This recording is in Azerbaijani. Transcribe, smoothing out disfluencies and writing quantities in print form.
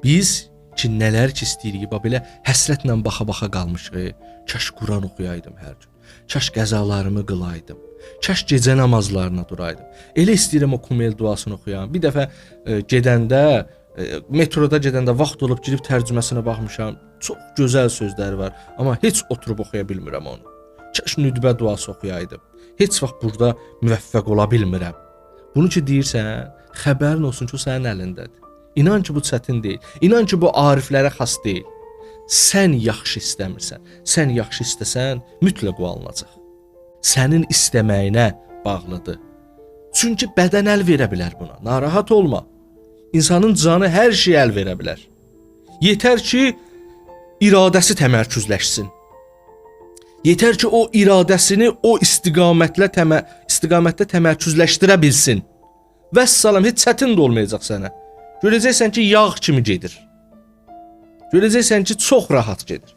Biz ki nələr ki istəyirik, belə həsrətlə baxa-baxa qalmışıq. Kaş Quran oxuyaydım hər gün. Kaş qəzalarımı qılaydım. Kaş gecə namazlarına duraydım. Elə istəyirəm o Kumel duasını oxuyam. Bir dəfə gedəndə metroda gedəndə vaxt olub girib tərcüməsinə baxmışam. Çox gözəl sözləri var, amma heç oturub oxuya bilmirəm onu. Kaş nüdbə duası oxuyaydım. Heç vaxt burada müvəffəq ola bilmirəm. Bunu ki deyirsən, xəbərin olsun ki, o sənin əlindədir. İnan ki, bu çətin deyil. İnan ki, bu ariflərə xas deyil. Sən yaxşı istəmirsən, sən yaxşı istəsən, mütləq o alınacaq. Sənin istəməyinə bağlıdır. Çünki bədən əl verə bilər buna. Narahat olma. İnsanın canı hər şeyə əl verə bilər. Yetər ki, iradəsi təmərküzləşsin. Yetər ki, o iradəsini o istiqamətdə təmərküzləşdirə bilsin. Vəssalam, heç çətin də olmayacaq sənə. Görəcəksən ki, yağ kimi gedir. Görəcəksən ki, çox rahat gedir.